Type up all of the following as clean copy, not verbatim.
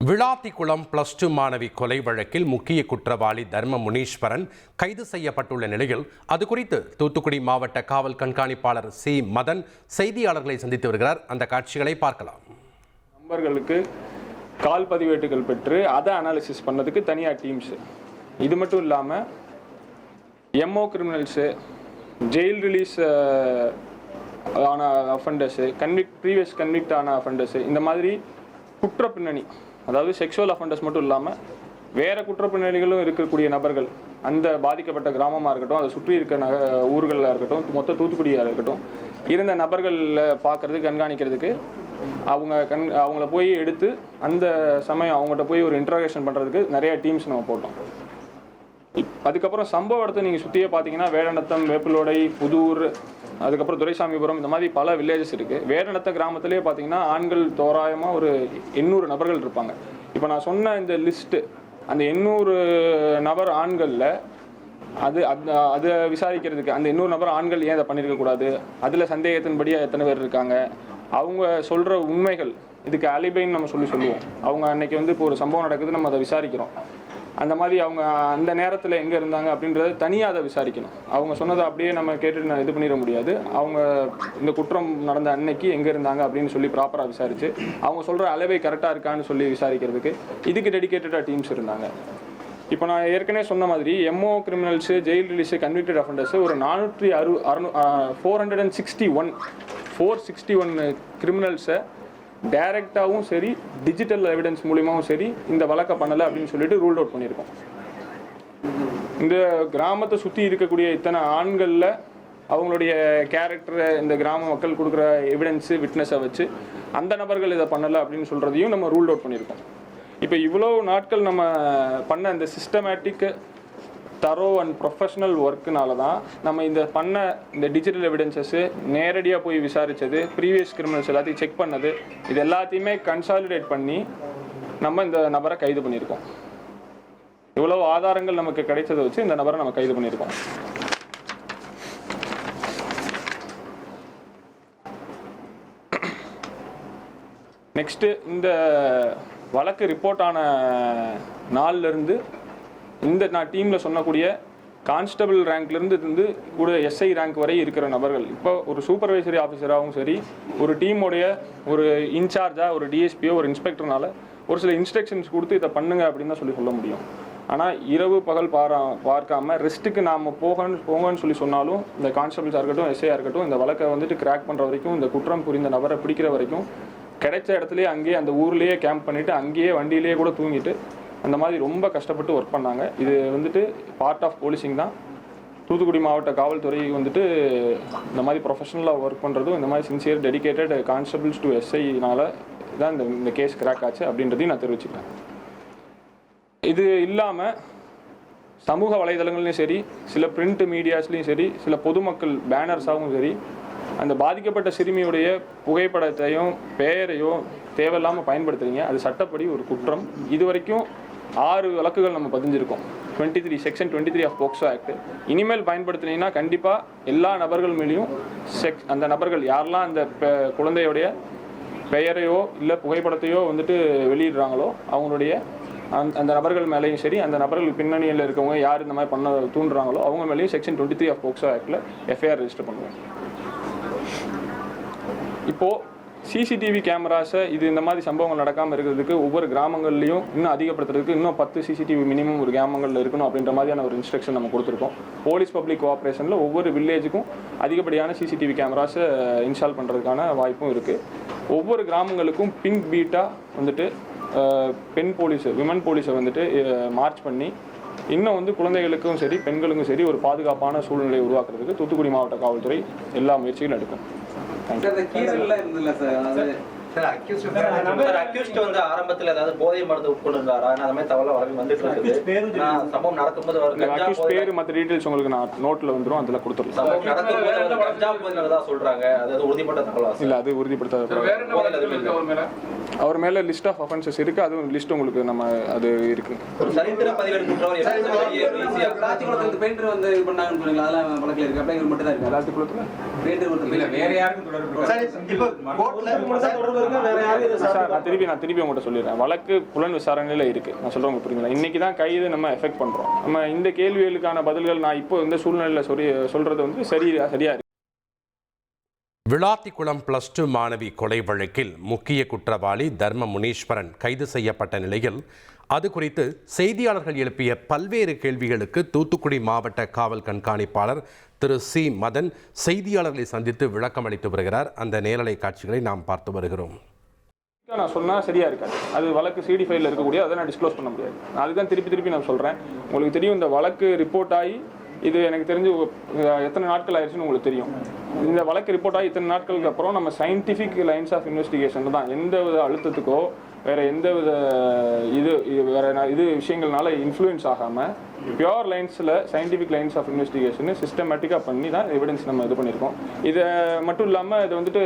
விளாத்திக்குளம் +2 மாணவி கொலை வழக்கில் முக்கிய குற்றவாளி தர்ம முனீஸ்வரன் கைது செய்யப்பட்டுள்ள நிலையில் அது குறித்து தூத்துக்குடி மாவட்ட காவல் கண்காணிப்பாளர் சி மதன் செய்தியாளர்களை சந்தித்து வருகிறார். அந்த காட்சிகளை பார்க்கலாம். நம்பர்களுக்கு கால் பதிவேட்டுகள் பெற்று அதை அனாலிசிஸ் பண்ணதுக்கு தனியாக டீம்ஸ், இது மட்டும் இல்லாமல் எம்ஓ கிரிமினல்ஸு, ஜெயில் ரிலீஸ் ஆன அஃபண்டர்ஸு, ப்ரீவியஸ் கன்விக்ட் ஆன அஃபண்டர்ஸு, இந்த மாதிரி குற்ற பின்னணி, அதாவது செக்ஷுவல் அஃபண்டர்ஸ் மட்டும் இல்லாமல் வேறு குற்ற பின்னணிகளும் இருக்கக்கூடிய நபர்கள், அந்த பாதிக்கப்பட்ட கிராமமாக இருக்கட்டும், அதை சுற்றி இருக்க ஊர்களில் இருக்கட்டும், மொத்த தூத்துக்குடியாக இருக்கட்டும், இருந்த நபர்களில் பார்க்குறதுக்கு, கண்காணிக்கிறதுக்கு அவங்கள போய் எடுத்து அந்த சமயம் அவங்கள்ட்ட போய் ஒரு இன்ட்ராகேஷன் பண்ணுறதுக்கு நிறைய டீம்ஸ் நம்ம போட்டோம். அதுக்கப்புறம் சம்பவ இடத்தை நீங்கள் சுற்றியே பார்த்தீங்கன்னா வேடநத்தம், வேப்பிலோடை, புதூர், அதுக்கப்புறம் துரைசாமிபுரம், இந்த மாதிரி பல வில்லேஜஸ் இருக்குது. வேடநத்த கிராமத்திலே பார்த்தீங்கன்னா ஆண்கள் தோராயமாக ஒரு 800 நபர்கள் இருப்பாங்க. இப்போ நான் சொன்ன இந்த லிஸ்ட்டு, அந்த 800 நபர் ஆண்களில் அதை விசாரிக்கிறதுக்கு அந்த 800 நபர் ஆண்கள் ஏன் அதை பண்ணியிருக்கக்கூடாது, அதில் சந்தேகத்தின்படியாக எத்தனை பேர் இருக்காங்க, அவங்க சொல்கிற உண்மைகள், இதுக்கு அலிபைன்னு நம்ம சொல்லுவோம். அவங்க அன்னைக்கு இப்போ ஒரு சம்பவம் நடக்குது, நம்ம அதை விசாரிக்கிறோம், அந்த மாதிரி அவங்க அந்த நேரத்தில் எங்கே இருந்தாங்க அப்படின்றத தனியாக அதை விசாரிக்கணும். அவங்க சொன்னதை அப்படியே நம்ம கேட்டுட்டு இது பண்ணிட முடியாது. அவங்க இந்த குற்றம் நடந்த அன்னைக்கு எங்கே இருந்தாங்க அப்படின்னு சொல்லி ப்ராப்பராக விசாரித்து அவங்க சொல்கிற அளவை கரெக்டாக இருக்கான்னு சொல்லி விசாரிக்கிறதுக்கு இதுக்கு டெடிகேட்டடாக டீம்ஸ் இருந்தாங்க. இப்போ நான் ஏற்கனவே சொன்ன மாதிரி MO criminals, jail release, convicted offenders ஒரு 461 கிரிமினல்ஸை டைரெக்டாகவும் சரி, டிஜிட்டல் எவிடன்ஸ் மூலியமாகவும் சரி இந்த வழக்கை பண்ணலை அப்படின்னு சொல்லிட்டு ரூல் அவுட் பண்ணியிருக்கோம். இந்த கிராமத்தை சுற்றி இருக்கக்கூடிய இத்தனை ஆண்களில் அவங்களுடைய கேரக்டரை இந்த கிராம மக்கள் கொடுக்குற எவிடன்ஸு, விட்னஸை வச்சு அந்த நபர்கள் இதை பண்ணலை அப்படின்னு சொல்கிறதையும் நம்ம ரூல் அவுட் பண்ணியிருக்கோம். இப்போ இவ்வளோ நாட்கள் நம்ம பண்ண இந்த சிஸ்டமேட்டிக், தரோ அண்ட் ப்ரொஃபஷனல் ஒர்க்குனால தான் நம்ம இந்த டிஜிட்டல் எவிடன்சஸ்ஸு நேரடியாக போய் விசாரித்தது, ப்ரீவியஸ் கிரிமினல்ஸ் எல்லாத்தையும் செக் பண்ணது, இது எல்லாத்தையுமே கன்சாலிடேட் பண்ணி நம்ம இந்த நபரை கைது பண்ணியிருக்கோம். இவ்வளோ ஆதாரங்கள் நமக்கு கிடைச்சதை வச்சு இந்த நபரை நம்ம கைது பண்ணியிருக்கோம். நெக்ஸ்ட்டு, இந்த வழக்கு ரிப்போர்ட் ஆன நாள்லேருந்து நான் டீமில் சொன்னக்கூடிய கான்ஸ்டபிள் ரேங்க்லேருந்து கூட எஸ்ஐ ரேங்க் வரை இருக்கிற நபர்கள், இப்போ ஒரு சூப்பர்வைசரி ஆஃபீஸராகவும் சரி, ஒரு டீமோடைய ஒரு இன்சார்ஜாக, ஒரு டிஎஸ்பியோ, ஒரு இன்ஸ்பெக்டர்னால ஒரு சில இன்ஸ்ட்ரக்ஷன்ஸ் கொடுத்து இதை பண்ணுங்க அப்படின்னு தான் சொல்ல முடியும். ஆனால் இரவு பகல் பார்க்காம ரெஸ்ட்டுக்கு நாம் போங்கன்னு சொல்லி சொன்னாலும் இந்த கான்ஸ்டபிள்ஸாக இருக்கட்டும், எஸ்ஐயாக இருக்கட்டும், இந்த வழக்கை கிராக் பண்ணுற வரைக்கும், இந்த குற்றம் புரிந்த நபரை பிடிக்கிற வரைக்கும் கிடைச்ச இடத்துலையே அங்கேயே அந்த ஊர்லேயே கேம்ப் பண்ணிவிட்டு அங்கேயே வண்டியிலேயே கூட தூங்கிட்டு அந்த மாதிரி ரொம்ப கஷ்டப்பட்டு ஒர்க் பண்ணாங்க. இது பார்ட் ஆஃப் போலீசிங் தான். தூத்துக்குடி மாவட்ட காவல்துறை இந்த மாதிரி ப்ரொஃபஷனலாக ஒர்க் பண்ணுறதும், இந்த மாதிரி சின்சியர் டெடிகேட்டட் கான்ஸ்டபிள்ஸ் டு எஸ்ஐனால தான் இந்த கேஸ் கிராக் ஆச்சு அப்படின்றதையும் நான் தெரிவிச்சுக்கிறேன். இது இல்லாமல் சமூக வலைதளங்கள்லையும் சரி, சில பிரிண்ட் மீடியாஸ்லையும் சரி, சில பொதுமக்கள் பேனர்ஸாகவும் சரி, அந்த பாதிக்கப்பட்ட சிறுமியுடைய புகைப்படத்தையும் பெயரையும் தேவையில்லாமல் பயன்படுத்துறீங்க, அது சட்டப்படி ஒரு குற்றம். இது வரைக்கும் 6 வழக்குகள் நம்ம பதிஞ்சிருக்கோம். Section 23 of POCSO act. இனிமேல் பயன்படுத்தினீங்கன்னா கண்டிப்பாக எல்லா நபர்கள் மேலேயும் அந்த நபர்கள் யாரெல்லாம் அந்த குழந்தையுடைய பெயரையோ இல்லை புகைப்படத்தையோ வெளியிடுறாங்களோ அவங்களுடைய அந்த நபர்கள் மேலேயும் சரி, அந்த நபர்கள் பின்னணியில் இருக்கவங்க யார் இந்த மாதிரி பண்ண தூண்டுறாங்களோ அவங்க மேலேயும் செக்ஷன் 23 ஆஃப் போக்சோ ஆக்டில் எஃப்ஐஆர் ரெஜிஸ்டர் பண்ணுவோம். இப்போது சிசிடிவி கேமராஸை இந்த மாதிரி சம்பவங்கள் நடக்காமல் இருக்கிறதுக்கு ஒவ்வொரு கிராமங்கள்லையும் இன்னும் அதிகப்படுத்துறதுக்கு இன்னும் 10 சிசிடிவி மினிமம் ஒரு கிராமங்களில் இருக்கணும் அப்படின்ற மாதிரியான ஒரு இன்ஸ்ட்ரக்ஷன் நம்ம கொடுத்துருக்கோம். போலீஸ் பப்ளிக் கோஆப்ரேஷனில் ஒவ்வொரு வில்லேஜுக்கும் அதிகப்படியான சிசிடிவி கேமராஸை இன்ஸ்டால் பண்ணுறதுக்கான வாய்ப்பும் இருக்குது. ஒவ்வொரு கிராமங்களுக்கும் பிங்க் பீட்டாக பெண் போலீஸு, விமன் போலீஸை மார்ச் பண்ணி இன்னும் குழந்தைகளுக்கும் சரி, பெண்களுக்கும் சரி ஒரு பாதுகாப்பான சூழ்நிலையை உருவாக்குறதுக்கு தூத்துக்குடி மாவட்ட காவல்துறை எல்லா முயற்சிகளும் எடுக்கும். ஆரம்பத்தில் போதை மருந்து உட்கொண்டிருந்தாரா, அந்த மாதிரி தகவல் வந்துட்டு இருக்குது. சம்பவம் நடக்கும்போது பேரு மற்ற டீடைல்ஸ் உங்களுக்கு நான் நோட்ல வந்துடும், அதில் கொடுத்துருவோம். சம்பவம் நடக்கும்போது சொல்றாங்க, அது உறுதிப்பட்ட தகவல் இல்லை, அது உறுதிப்படுத்த அவர் மேல லிஸ்ட் ஆஃப் அஃபென்சஸ் இருக்கு, அதுவும் லிஸ்ட் உங்களுக்கு நம்ம அது இருக்கு. சரித்திர பதிவேடு எல்லாத்துக்குள்ள சார் நான் திருப்பி உங்கள்கிட்ட சொல்லிடுறேன். வழக்கு புலன் விசாரணையில் இருக்குது. நான் சொல்கிறேன் உங்களுக்கு புரியுங்களா? இன்றைக்கி தான் கைது நம்ம எஃபெக்ட் பண்ணுறோம். நம்ம இந்த கேள்விகளுக்கான பதில்கள் நான் இப்போ இந்த சூழ்நிலையில் சொல்கிறது வந்து சரியாக இருக்கு. விளாத்திக்குளம் +2 மாணவி கொலை வழக்கில் முக்கிய குற்றவாளி தர்ம முனீஸ்வரன் கைது செய்யப்பட்ட நிலையில் அது குறித்து செய்தியாளர்கள் எழுப்பிய பல்வேறு கேள்விகளுக்கு தூத்துக்குடி மாவட்ட காவல் கண்காணிப்பாளர் திரு சி மதன் செய்தியாளர்களை சந்தித்து விளக்கம் அளித்து வருகிறார். அந்த நேரலை காட்சிகளை நாம் பார்த்து வருகிறோம். நான் சொன்னால் சரியாக இருக்காது. அது வழக்கு சிடி ஃபைலில் இருக்கக்கூடிய அதை நான் டிஸ்க்ளோஸ் பண்ண முடியாது. அதுதான் திருப்பி நான் சொல்கிறேன். உங்களுக்கு தெரியும், இந்த வழக்கு ரிப்போர்ட் ஆகி இது எனக்கு தெரிஞ்சு எத்தனை நாட்கள் ஆயிடுச்சுன்னு உங்களுக்கு தெரியும். இந்த வழக்கு ரிப்போர்ட் ஆகி இத்தனை நாட்களுக்கு அப்புறம் நம்ம சயின்டிஃபிக் லைன்ஸ் ஆஃப் இன்வெஸ்டிகேஷன் தான். எந்த வித அழுத்தத்துக்கோ வேறு எந்த வித இது விஷயங்கள்னால இன்ஃப்ளூயன்ஸ் ஆகாமல் பியோர் லைன்ஸில் சயின்டிஃபிக் லைன்ஸ் ஆஃப் இன்வெஸ்டிகேஷன் சிஸ்டமேட்டிக்காக பண்ணி தான் எவிடன்ஸ் நம்ம இது பண்ணியிருக்கோம். இதை மட்டும் இல்லாமல் இது வந்துட்டு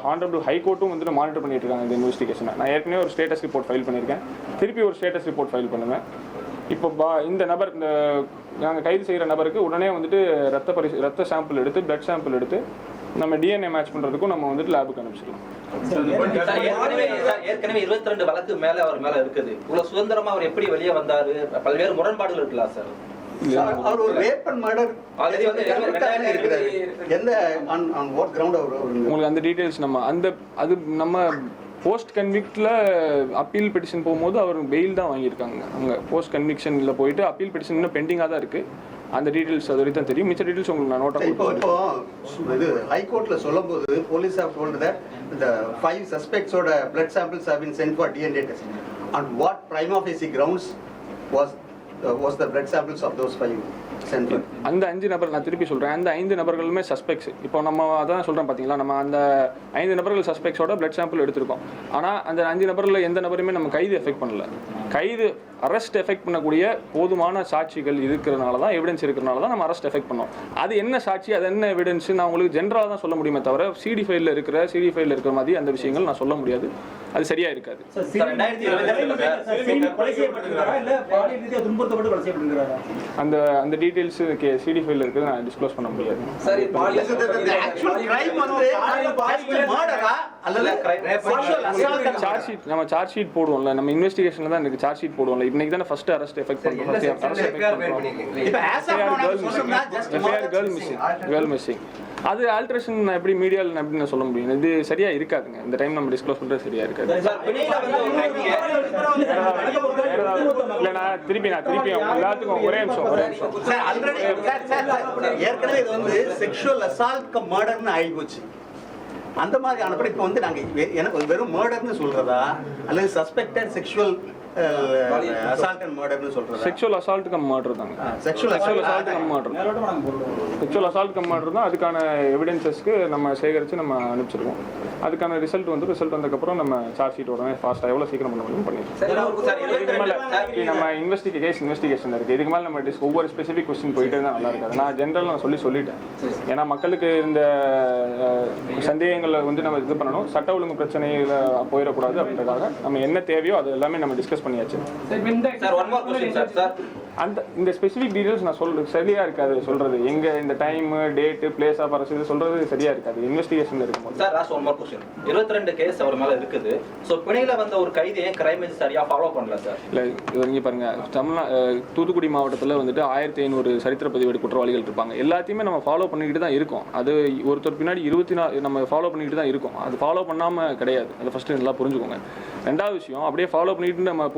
ஹானரபிள் ஹைகோர்ட்டும் வந்துட்டு மானிட்டர் பண்ணிட்டு இருக்காங்க இந்த இன்வெஸ்டிகேஷனை. நான் ஏற்கனவே ஒரு ஸ்டேட்டஸ் ரிப்போர்ட் ஃபைல் பண்ணியிருக்கேன். திருப்பி ஒரு ஸ்டேட்டஸ் ரிப்போர்ட் ஃபைல் பண்ணுவேன். இப்போ இந்த நபர், இந்த நாங்கள் கைது செய்கிற நபருக்கு உடனே வந்துட்டு ரத்த சாம்பிள் எடுத்து பிளட் சாம்பிள் எடுத்து நம்ம டிஎன்ஏ மேட்ச் பண்ணுறதுக்கும் நம்ம வந்துட்டு லேபுக்கு அனுப்பிச்சிடலாம். ஏற்கனவே 22 வழக்கு மேல அவர் மேல இருக்குது. இவ்வளவு சுதந்திரமா அவர் எப்படி வெளியே வந்தாரு? பல்வேறு முரண்பாடுகள் இருக்கலாம் சார். அவர் ஒரு ரேப் அண்ட் மர்டர் ஆல்ரெடி வந்து எந்த ஆன் வாட் கிரவுண்ட் அவர் உங்களுக்கு அந்த டீடைல்ஸ் நம்ம போஸ்ட் கன்விக்டில் அப்பீல் பெட்டிஷன் போகும்போது அவர் பெயில் தான் வாங்கியிருக்காங்க. அங்கே போஸ்ட் கன்விக்ஷனில் போயிட்டு அப்பீல் பெட்டிஷன் இன்னும் பெண்டிங்காக தான் இருக்குது. அந்த டீடைல்ஸ் அது வரைக்கும் தான் தெரியும். மிச்ச டீடைல்ஸ் உங்களுக்கு நான் நோட் இப்போ இது ஹைகோர்ட்ல சொல்லும்போது police have told that the 5 suspects ஓட blood samples have been sent for DNA test. On what prima facie grounds was the blood samples of those 5 sent for? அந்த 5 நபர், நான் திருப்பி சொல்கிறேன், அந்த 5 நபர்களுமே சஸ்பெக்ட்ஸ். இப்போ நம்ம அதான் சொல்கிறேன் பார்த்தீங்களா, நம்ம அந்த 5 நபர்கள் சஸ்பெக்ட்ஸோட பிளட் சாம்பிள் எடுத்திருக்கோம். ஆனால் அந்த 5 நபர்களில் எந்த நபருமே நம்ம கைது எஃபெக்ட் பண்ணல. கைது அரெஸ்ட் எஃபெக்ட் பண்ணக்கூடிய போதுமான சாட்சிகள் இருக்கிறனால தான், எவிடன்ஸ் இருக்கிறனால தான் நம்ம அரெஸ்ட் எஃபெக்ட் பண்ணோம். அது என்ன சாட்சி, அது என்ன எவிடன்ஸ் நான் உங்களுக்கு ஜென்ரலாக தான் சொல்ல முடியுமே தவிர சிடி ஃபைலில் இருக்கிற மாதிரி அந்த விஷயங்கள் நான் சொல்ல முடியாது. அது சரியா இருக்காது. அந்த டீடைல்ஸ் சிடி ஃபைலில் இருக்குது, நான் டிஸ்க்ளோஸ் பண்ண முடியாது. நம்ம சார்ஜ் ஷீட் போடுவோம்ல, நம்ம இன்வெஸ்டிகேஷன்ல தான் எனக்கு சார்ஜ் ஷீட் போடுவோம்ல. இன்னைக்கு தானே ஃபர்ஸ்ட் அரெஸ்ட் எஃபெக்ட் பண்றோம். கேர்ள் மிஸ்ஸிங் அது ஆல்ட்ரேஷன் எப்படி மீடியாவில் எப்படி சொல்ல முடியும்? இது சரியா இருக்காதுங்க. இந்த டைம் நம்ம டிஸ்க்ளோஸ் பண்றது சரியா இருக்காது. இல்ல நான் திருப்பி எல்லாத்துக்கும் ஒரே நிமிஷம் ஏற்கனவே இது வந்து செக்ஷுவல் அசால்ட் கம் மர்டர்னு ஆகி போச்சு. அந்த மாதிரி அனுப்பி இப்போ வந்து நாங்க எனக்கு வெறும் மர்டர்னு சொல்றதா அல்லது சஸ்பெக்டட் செக்ஷுவல் அசால்ட் அண்ட் மர்டர்னு சொல்றதா? செக்ஷுவல் அசால்ட் கம் மர்டர் தாங்க. செக்ஷுவல் அசால்ட் கம் மர்டர் தான். அதுக்கான எவிடன்சஸ்க்கு நம்ம சேகரித்து நம்ம அனுப்பிச்சிருக்கோம். அதுக்கான ரிசல்ட் வந்ததுக்கப்புறம் நம்ம சார்ஜ் ஷீட் உடனே ஃபாஸ்ட்டாக எவ்வளோ சீக்கிரம் பண்ண முடியும் பண்ணிடுறோம். நம்ம இன்வெஸ்டிகேஷன் இருக்குது. இதுக்கு மேலே நம்ம ஒவ்வொரு ஸ்பெசிஃபிக் கொஸ்டின் போயிட்டே தான் நல்லா இருக்காது. நான் ஜென்ரல் நான் சொல்லிட்டேன். ஏன்னா மக்களுக்கு இந்த சந்தேகங்களை வந்து நம்ம இது பண்ணணும். சட்ட ஒழுங்கு பிரச்சனையில் போயிடக்கூடாது அப்படின்றதுக்காக நம்ம என்ன தேவையோ அது எல்லாமே நம்ம டிஸ்கஸ் பண்ணியாச்சு. அந்த இந்த ஸ்பெசிஃபிக் டீடைல்ஸ் நான் சரியா இருக்காது சொல்றது. எங்க இந்த time, date, place of arrest இது சொல்றது சரியா இருக்காது. இன்வெஸ்டிகேஷன்ல இருக்கும். Sir last one more question. 22 case அவர் மேல இருக்குது. சோ பிணையில வந்த ஒரு கைதியை கிரைம் சரியா ஃபாலோ பண்ணல சார். இல்ல இங்க பாருங்க, தூத்துக்குடி மாவட்டத்தில் வந்துட்டு 1500 சரித்திர பதிவேடு குற்றவாளிகள் இருப்பாங்க. எல்லாத்தையுமே நம்ம ஃபாலோ பண்ணிக்கிட்டு தான் இருக்கோம். அது ஒருத்தர் பின்னாடி 24 நம்ம ஃபாலோ பண்ணிக்கிட்டு தான் இருக்கோம். அது ஃபாலோ பண்ணாம கிடையாது. அதை ஃபர்ஸ்ட் நல்லா புரிஞ்சுக்கோங்க. ரெண்டாவது விஷயம், அப்படியே ஃபாலோ பண்ணிட்டு நம்ம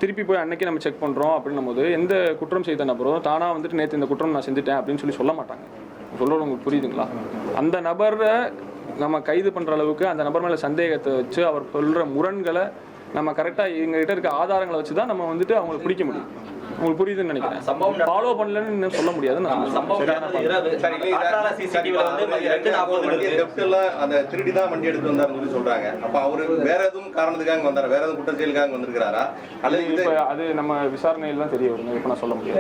திருப்பி போய் அன்னைக்கு நம்ம செக் பண்ணுறோம் அப்படின்னும் போது எந்த குற்றம் செய்த நபரும் தானாக வந்துட்டு நேற்று இந்த குற்றம் நான் செஞ்சுட்டேன் அப்படின்னு சொல்ல மாட்டாங்க. சொல்கிறது உங்களுக்கு புரியுதுங்களா? அந்த நபரை நம்ம கைது பண்ணுற அளவுக்கு அந்த நபர் மேலே சந்தேகத்தை வச்சு அவர் சொல்கிற முரண்களை நம்ம கரெக்டாக எங்ககிட்ட இருக்க ஆதாரங்களை வச்சு தான் நம்ம வந்துட்டு அவங்களை பிடிக்க முடியும். உங்களுக்கு புரியுதுன்னு நினைக்கிறேன். ஃபாலோ பண்ணலன்னு சொல்ல முடியாது. திருடி தான் வண்டி எடுத்து வந்தாருன்னு சொல்றாங்க. அப்ப அவரு வேற எதுவும் காரணத்துக்காக வந்தாரா? வேற எதுவும் குற்றம் செயலுக்காக வந்திருக்காரா? அல்லது அது நம்ம விசாரணையில தான் தெரிய வருங்க. இப்ப நான் சொல்ல முடியாது.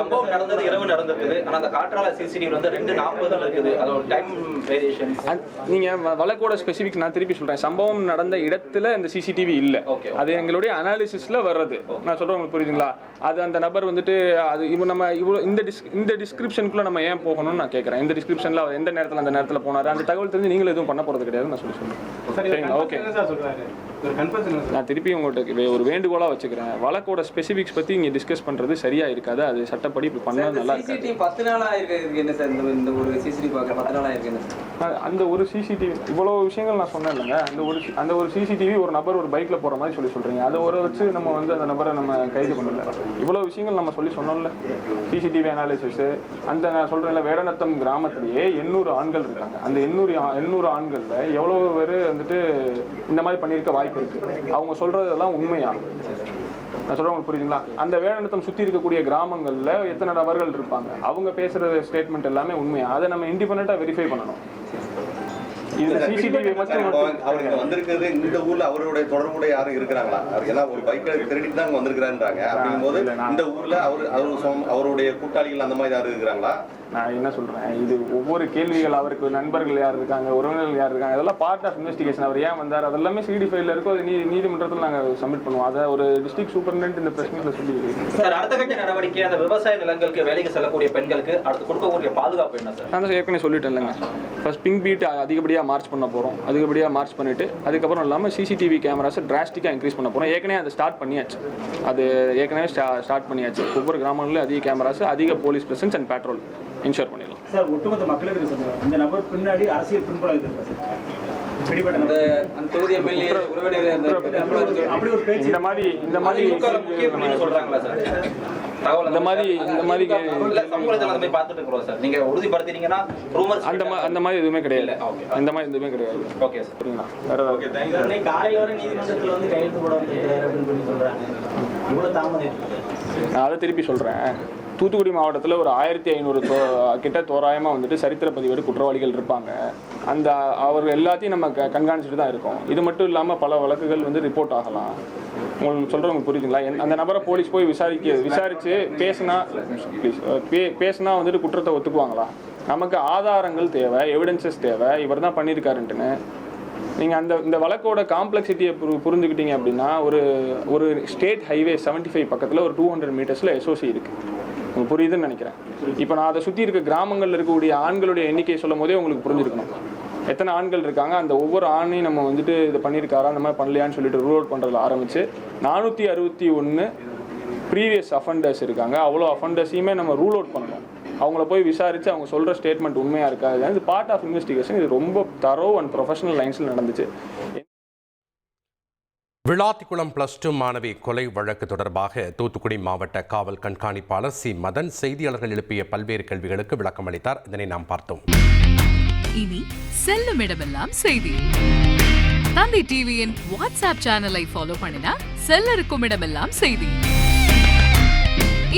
சம்பவம் நடந்தது இரவு நடந்திருக்குது. ஆனா அந்த காற்றால சிசிடிவி வந்து 2:40 இருக்குது. அது ஒரு டைம் வேரியேஷன். நீங்க வழக்கோட ஸ்பெசிபிக் நான் திருப்பி சொல்றேன். சம்பவம் நடந்த இடத்துல இந்த சிசிடிவி இல்ல. அது எங்களுடைய அனாலிசிஸ்ல வர்றது. நான் சொல்றேன் உங்களுக்கு புரியுதுங்களா? அது அந்த அந்த நபர் வந்துட்டு அது நம்ம இந்த டிஸ்கிரிப்ஷனுக்குள்ள நம்ம ஏன் போகணும்னு நான் கேட்குறேன். இந்த டிஸ்கிரிப்ஷனில் எந்த நேரத்தில் அந்த நேரத்தில் போனார் அந்த தகவல் தெரிஞ்சு நீங்களும் எதுவும் பண்ண போகிறது கிடையாதுன்னு நான் சொல்லுவேன். சரிங்களா? ஓகே, நான் திருப்பி உங்கள்கிட்ட ஒரு வேண்டுகோளாக வச்சுக்கிறேன். வழக்கோட ஸ்பெசிஃபிக்ஸ் பற்றி இங்கே டிஸ்கஸ் பண்ணுறது சரியாக இருக்காது. அது சட்டப்படி இப்படி பண்ணால் நல்லா இருக்கு. 10 நாளாக இருக்கு என்ன சார் இந்த ஒரு சிசிடிவி பார்க்க 10 நாளாக இருக்கு என்ன சார்? அந்த ஒரு சிசிடிவி இவ்வளோ விஷயங்கள் நான் சொன்னேன் இல்லைங்க. அந்த ஒரு சிசிடிவி ஒரு நபர் ஒரு பைக்கில் போகிற மாதிரி சொல்கிறீங்க. அதை ஒரு வச்சு நம்ம வந்து அந்த நபரை நம்ம கைது பண்ணல. இவ்வளோ விஷயங்கள் நம்ம சொன்னோம்ல. சிசிடிவி அனாலிசிஸ் அந்த நான் சொல்கிறேன்ல, வேடநத்தம் கிராமத்திலேயே 800 ஆண்கள் இருக்காங்க. அந்த 800 ஆண்களில் எவ்வளோ பேர் வந்துட்டு இந்த மாதிரி பண்ணியிருக்க வாய்ப்பு இருக்குது. அவங்க சொல்கிறதெல்லாம் உண்மையா? நான் சொல்கிறேன், உங்களுக்கு புரியுதுங்களா? அந்த வேடநத்தம் சுற்றி இருக்கக்கூடிய கிராமங்களில் எத்தனை நபர்கள் இருப்பாங்க, அவங்க பேசுகிற ஸ்டேட்மெண்ட் எல்லாமே உண்மையா? அதை நம்ம இண்டிபெண்டா வெரிஃபை பண்ணணும். இது சிசிடிவி மட்டும் அவருக்கு வந்திருக்கிறது இந்த ஊர்ல அவருடைய தொடர்புடைய யாரும் இருக்கிறாங்களா? ஏன்னா ஒரு பைக்கை திருடிட்டு தான் வந்திருக்கிறான்றாங்க. அப்படிங்கும்போது இந்த ஊர்ல அவருடைய கூட்டாளிகள் அந்த மாதிரி யாரும் இருக்கிறாங்களா? நான் என்ன சொல்றேன், இது ஒவ்வொரு கேள்விகள், அவருக்கு நண்பர்கள் யார் இருக்காங்க, உறவினர்கள் யார் இருக்காங்க, அதெல்லாம் பார்ட் ஆஃப் இன்வெஸ்டிகேஷன். அவர் ஏன் வந்தார் அதெல்லாமே சிடி ஃபைல்ல இருக்கும். அது நீதிமன்றத்தில் நாங்கள் சப்மிட் பண்ணுவோம். அதை ஒரு டிஸ்ட்ரிக்ட் சூப்பரிண்டென்ட் இந்த பிரஸ் மீட்ல சொல்லி சார், அடுத்த கட்ட நடவடிக்கை அந்த விவசாய நிலங்களுக்கு வேலைக்கு செல்லக்கூடிய பெண்களுக்கு அடுத்து கொடுக்கக்கூடிய பாதுகாப்பு என்ன சார்? நான் ஏற்கனவே சொல்லிட்டேன் இல்லைங்க. ஃபர்ஸ்ட் பிங்க் பீட் அதிகப்படியாக மார்ச் பண்ண போகிறோம். அதிகப்படியாக மார்ச் பண்ணிட்டு அதுக்கப்புறம் இல்லாமல் சிசிடிவி கேமராஸை டிராஸ்டிக்காக இன்க்ரீஸ் பண்ண போகிறோம். ஏற்கனவே அதை ஸ்டார்ட் பண்ணியாச்சு. ஸ்டார்ட் பண்ணியாச்சு. ஒவ்வொரு கிராமங்களிலும் அதிக கேமராஸ், அதிக police presence and patrol ensure பண்ணிடலாம். சார், ஒட்டுமொத்த மக்களுக்கு சொல்லுவாங்க இந்த நபர் பின்னாடி அரசியல் பின்புலம் இருக்கு சார். அந்த தொகுதி எம்எல்ஏ அப்படி ஒரு பேச்சு இந்த மாதிரி சொல்றாங்களா சார்? இந்த மாதிரி சமூகத்துல பார்த்துட்டு இருக்கிறோம் சார். நீங்க உறுதிப்படுத்தினீங்கன்னா ரூமர்ஸ் அந்த மாதிரி எதுவுமே கிடையாது. இந்த மாதிரி எதுவுமே கிடையாது. Okay sir. சரிங்களா? வேற ஓகே, தேங்க் யூ. காலையில வரை நீதிமன்றத்தில் வந்து கையெழுத்து போட வச்சிருக்காரு அப்படின்னு சொல்லி சொல்றாங்க. இவ்வளவு தாமதம். நான் அதை திருப்பி சொல்றேன். தூத்துக்குடி மாவட்டத்தில் ஒரு 1500 கிட்ட தோராயமாக வந்துட்டு சரித்திர பதிவேடு குற்றவாளிகள் இருப்பாங்க. அந்த அவர்கள் எல்லாத்தையும் நம்ம கண்காணிச்சுட்டு தான் இருக்கோம். இது மட்டும் இல்லாமல் பல வழக்குகள் வந்து ரிப்போர்ட் ஆகலாம். உங்களுக்கு சொல்கிறவங்களுக்கு புரியுதுங்களா? அந்த நபரை போலீஸ் போய் விசாரித்து பேசினா வந்துட்டு குற்றத்தை ஒத்துக்குவாங்களா? நமக்கு ஆதாரங்கள் தேவை, எவிடன்சஸ் தேவை, இவர் தான் பண்ணியிருக்காருன்ட்டுன்னு. நீங்கள் இந்த வழக்கோட காம்ப்ளெக்சிட்டியை புரிஞ்சுக்கிட்டீங்க அப்படின்னா, ஒரு ஸ்டேட் ஹைவே 75 பக்கத்தில் ஒரு 200 மீட்டர்ஸில் எஸ்ஓசி இருக்குது. உங்களுக்கு புரியுதுன்னு நினைக்கிறேன். இப்போ நான் அதை சுற்றி இருக்க கிராமங்களில் இருக்கக்கூடிய ஆண்களுடைய எண்ணிக்கையை சொல்லும் போதே உங்களுக்கு புரிஞ்சிருக்கணும். எத்தனை ஆண்கள் இருக்காங்க, அந்த ஒவ்வொரு ஆணையும் நம்ம வந்துட்டு இதை பண்ணியிருக்காரா, அந்த மாதிரி பண்ணலையான்னு சொல்லிட்டு ரூல் அவுட் பண்ணுறதுல ஆரம்பித்து 461 ப்ரீவியஸ் அஃபண்டர்ஸ் இருக்காங்க. அவ்வளோ அஃபண்டர்ஸையுமே நம்ம ரூல் அவுட் பண்ணணும். அவங்கள போய் விசாரித்து அவங்க சொல்கிற ஸ்டேட்மெண்ட் உண்மையாக இருக்காது. இது பார்ட் ஆஃப் இன்வெஸ்டிகேஷன். இது ரொம்ப தரோ அண்ட் ப்ரொஃபஷனல் லைன்ஸில் நடந்துச்சு. விளாத்திக்குளம் +2 மாணவி கொலை வழக்கு தொடர்பாக தூத்துக்குடி மாவட்ட காவல் கண்காணிப்பாளர் சி மதன் செய்தியாளர்கள் எழுப்பிய பல்வேறு கேள்விகளுக்கு விளக்கம் அளித்தார். இதனை நாம் பார்த்தோம். இனி செல்லும் இடமெல்லாம் செய்தி. தந்தி டிவியின் வாட்ஸ்அப் சேனலை ஃபாலோ பண்ணினா செல்ல இருக்கும் இடமெல்லாம் செய்தி.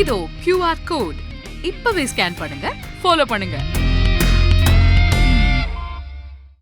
இதோ QR கோட் இப்பவே ஸ்கேன் பண்ணுங்க, ஃபாலோ பண்ணுங்க.